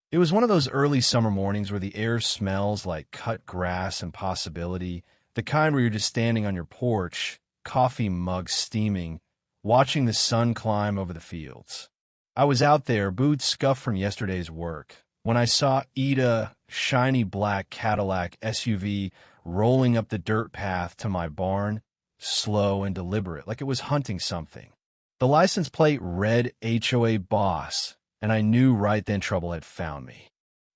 It was one of those early summer mornings where the air smells like cut grass and possibility, the kind where you're just standing on your porch, coffee mug steaming, watching the sun climb over the fields. I was out there, boots scuffed from yesterday's work, when I saw Ida, shiny black Cadillac SUV, rolling up the dirt path to my barn, slow and deliberate, like it was hunting something. The license plate read HOA Boss, and I knew right then trouble had found me.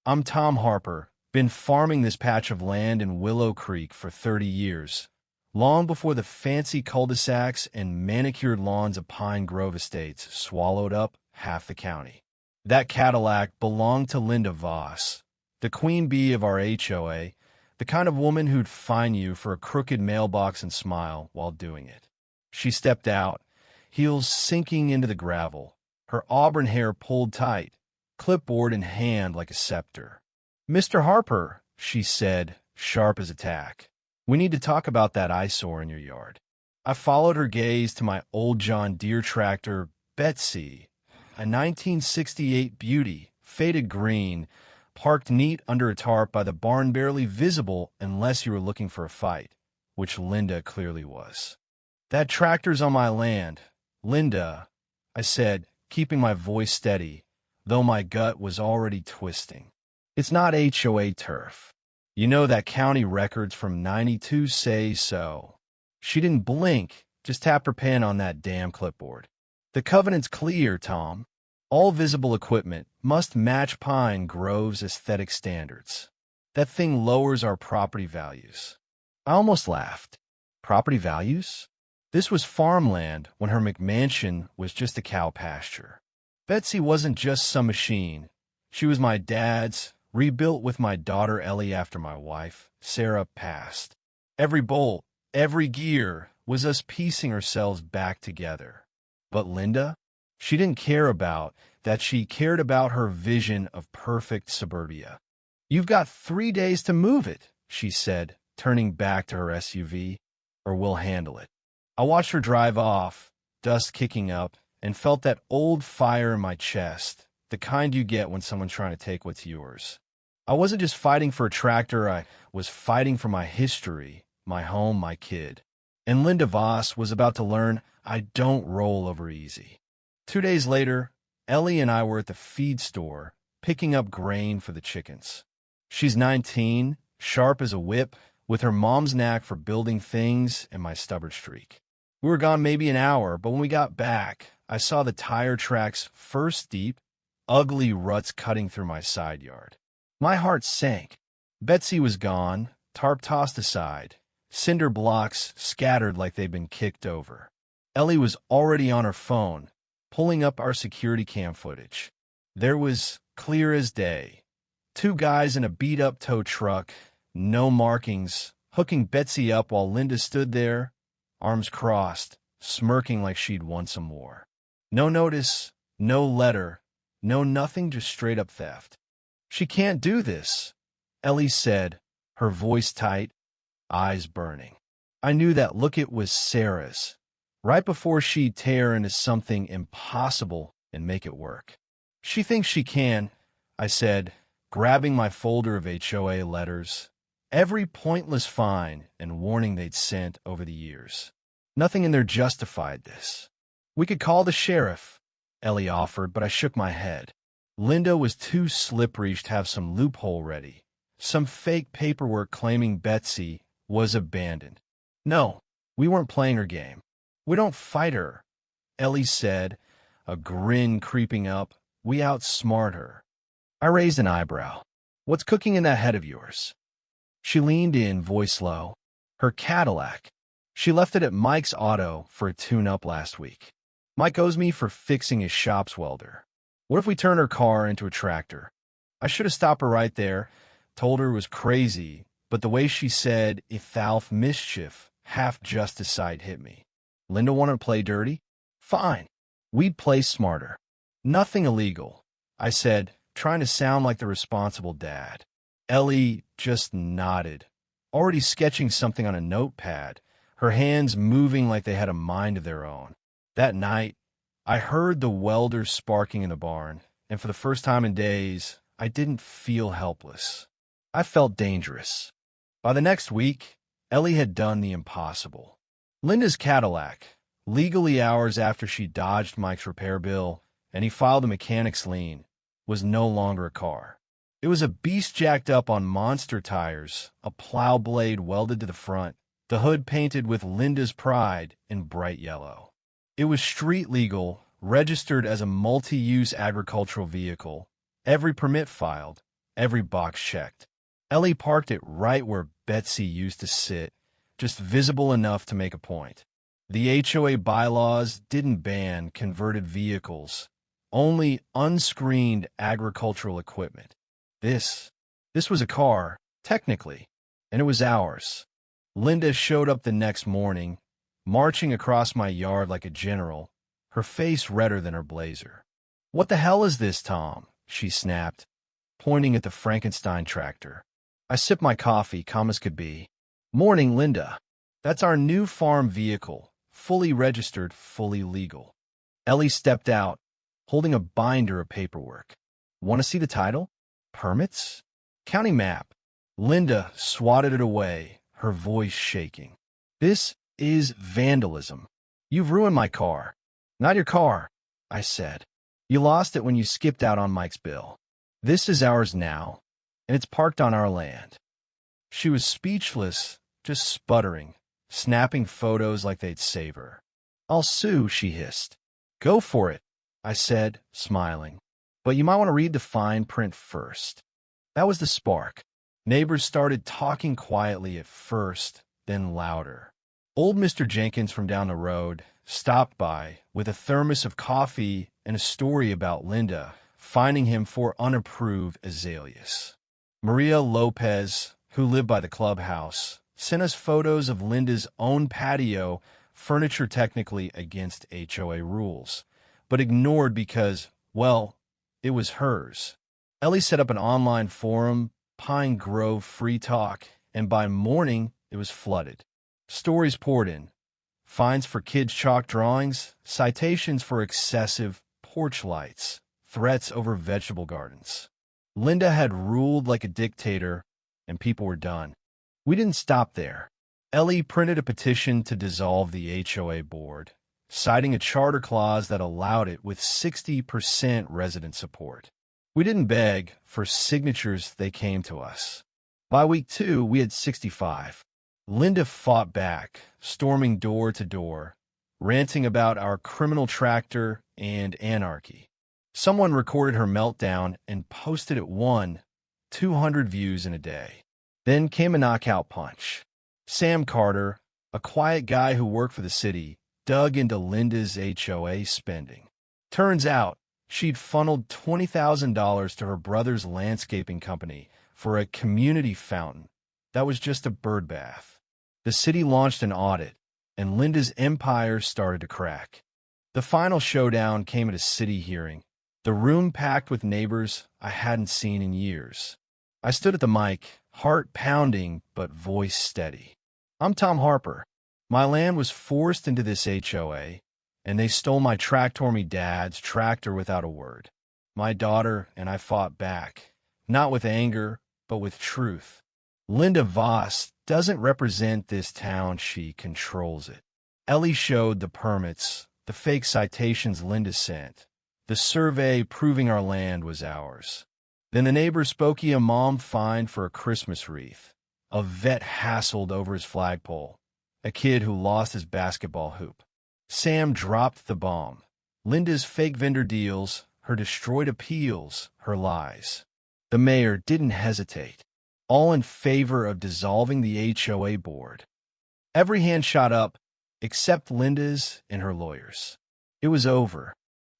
I'm Tom Harper, been farming this patch of land in Willow Creek for 30 years, long before the fancy cul-de-sacs and manicured lawns of Pine Grove Estates swallowed up half the county. That Cadillac belonged to Linda Voss, the queen bee of our HOA, the kind of woman who'd fine you for a crooked mailbox and smile while doing it. She stepped out, heels sinking into the gravel, her auburn hair pulled tight, clipboard in hand like a scepter. "Mr. Harper," she said, sharp as a tack, "we need to talk about that eyesore in your yard." I followed her gaze to my old John Deere tractor, Betsy, a 1968 beauty, faded green, parked neat under a tarp by the barn, barely visible unless you were looking for a fight, which Linda clearly was. "That tractor's on my land, Linda," I said, keeping my voice steady, though my gut was already twisting. "It's not HOA turf. You know that county records from '92 say so." She didn't blink, just tapped her pen on that damn clipboard. "The covenant's clear, Tom. All visible equipment must match Pine Grove's aesthetic standards. That thing lowers our property values." I almost laughed. Property values? This was farmland when her McMansion was just a cow pasture. Betsy wasn't just some machine. She was my dad's, rebuilt with my daughter Ellie after my wife, Sarah, passed. Every bolt, every gear was us piecing ourselves back together. But Linda? She didn't care about that. She cared about her vision of perfect suburbia. "You've got 3 days to move it," she said, turning back to her SUV, "or we'll handle it." I watched her drive off, dust kicking up, and felt that old fire in my chest, the kind you get when someone's trying to take what's yours. I wasn't just fighting for a tractor, I was fighting for my history, my home, my kid. And Linda Voss was about to learn I don't roll over easy. 2 days later, Ellie and I were at the feed store, picking up grain for the chickens. She's 19, sharp as a whip, with her mom's knack for building things and my stubborn streak. We were gone maybe an hour, but when we got back, I saw the tire tracks first deep, ugly ruts cutting through my side yard. My heart sank. Betsy was gone, tarp tossed aside, cinder blocks scattered like they'd been kicked over. Ellie was already on her phone, pulling up our security cam footage. There was, clear as day, 2 guys in a beat-up tow truck, no markings, hooking Betsy up while Linda stood there, arms crossed, smirking like she'd won some war. No notice, no letter, no nothing, just straight-up theft. "She can't do this," Ellie said, her voice tight, eyes burning. I knew that look. It was Sarah's, right before she'd tear into something impossible and make it work. "She thinks she can," I said, grabbing my folder of HOA letters. Every pointless fine and warning they'd sent over the years. Nothing in there justified this. "We could call the sheriff," Ellie offered, but I shook my head. Linda was too slippery to have some loophole ready, some fake paperwork claiming Betsy was abandoned. "No, we weren't playing her game. We don't fight her," Ellie said, a grin creeping up. "We outsmart her." I raised an eyebrow. "What's cooking in that head of yours?" She leaned in, voice low. "Her Cadillac. She left it at Mike's Auto for a tune-up last week. Mike owes me for fixing his shop's welder. What if we turn her car into a tractor?" I should have stopped her right there, told her it was crazy, but the way she said, "Ithalf mischief," half justicide hit me. Linda wanted to play dirty? Fine. We'd play smarter. "Nothing illegal," I said, trying to sound like the responsible dad. Ellie just nodded, already sketching something on a notepad, her hands moving like they had a mind of their own. That night, I heard the welder sparking in the barn, and for the first time in days, I didn't feel helpless. I felt dangerous. By the next week, Ellie had done the impossible. Linda's Cadillac, legally ours after she dodged Mike's repair bill and he filed a mechanic's lien, was no longer a car. It was a beast jacked up on monster tires, a plow blade welded to the front, the hood painted with Linda's pride in bright yellow. It was street legal, registered as a multi-use agricultural vehicle, every permit filed, every box checked. Ellie parked it right where Betsy used to sit, just visible enough to make a point. The HOA bylaws didn't ban converted vehicles, only unscreened agricultural equipment. This was a car, technically, and it was ours. Linda showed up the next morning, marching across my yard like a general, her face redder than her blazer. "What the hell is this, Tom?" she snapped, pointing at the Frankenstein tractor. I sipped my coffee, calm as could be. "Morning, Linda. That's our new farm vehicle, fully registered, fully legal." Ellie stepped out, holding a binder of paperwork. "Want to see the title? Permits? County map." Linda swatted it away, her voice shaking. "This is vandalism. You've ruined my car." "Not your car," I said. "You lost it when you skipped out on Mike's bill. This is ours now, and it's parked on our land." She was speechless, just sputtering, snapping photos like they'd save her. "I'll sue," she hissed. "Go for it," I said, smiling. "But you might want to read the fine print first." That was the spark. Neighbors started talking quietly at first, then louder. Old Mr. Jenkins from down the road stopped by with a thermos of coffee and a story about Linda finding him for unapproved azaleas. Maria Lopez, who lived by the clubhouse, sent us photos of Linda's own patio, furniture technically against HOA rules, but ignored because, well, it was hers. Ellie set up an online forum, Pine Grove Free Talk, and by morning it was flooded. Stories poured in. Fines for kids' chalk drawings, citations for excessive porch lights, threats over vegetable gardens. Linda had ruled like a dictator, and people were done. We didn't stop there. Ellie printed a petition to dissolve the HOA board, citing a charter clause that allowed it with 60% resident support. We didn't beg for signatures, they came to us. By week 2, we had 65. Linda fought back, storming door to door, ranting about our criminal tractor and anarchy. Someone recorded her meltdown and posted it 200 views in a day. Then came a knockout punch. Sam Carter, a quiet guy who worked for the city, dug into Linda's HOA spending. Turns out, she'd funneled $20,000 to her brother's landscaping company for a community fountain that was just a birdbath. The city launched an audit, and Linda's empire started to crack. The final showdown came at a city hearing, the room packed with neighbors I hadn't seen in years. I stood at the mic, heart pounding but voice steady. "I'm Tom Harper. My land was forced into this HOA, and they stole my tractor-me dad's tractor without a word. My daughter and I fought back, not with anger, but with truth. Linda Voss doesn't represent this town, she controls it." Ellie showed the permits, the fake citations Linda sent, the survey proving our land was ours. Then the neighbor spoke a mom fined for a Christmas wreath, a vet hassled over his flagpole, a kid who lost his basketball hoop. Sam dropped the bomb. Linda's fake vendor deals, her destroyed appeals, her lies. The mayor didn't hesitate, all in favor of dissolving the HOA board. Every hand shot up, except Linda's and her lawyers. It was over.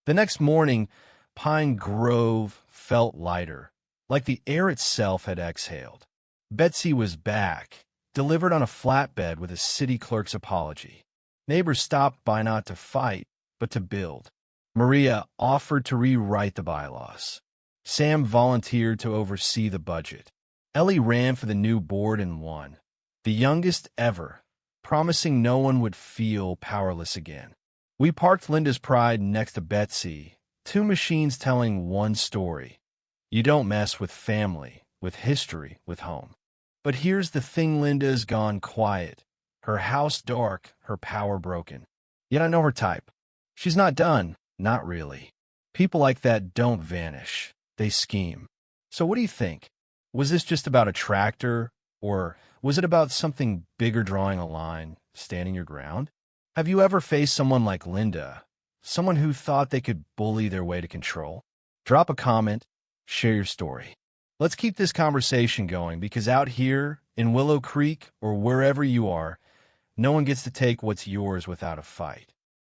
The next morning, Pine Grove felt lighter, like the air itself had exhaled. Betsy was back, delivered on a flatbed with a city clerk's apology. Neighbors stopped by not to fight, but to build. Maria offered to rewrite the bylaws. Sam volunteered to oversee the budget. Ellie ran for the new board and won, the youngest ever, promising no one would feel powerless again. We parked Linda's pride next to Betsy, two machines telling one story. You don't mess with family, with history, with home. But here's the thing: Linda's gone quiet. Her house dark, her power broken. Yet I know her type. She's not done. Not really. People like that don't vanish. They scheme. So what do you think? Was this just about a tractor, or was it about something bigger, drawing a line, standing your ground? Have you ever faced someone like Linda? Someone who thought they could bully their way to control? Drop a comment, share your story. Let's keep this conversation going, because out here in Willow Creek or wherever you are, no one gets to take what's yours without a fight.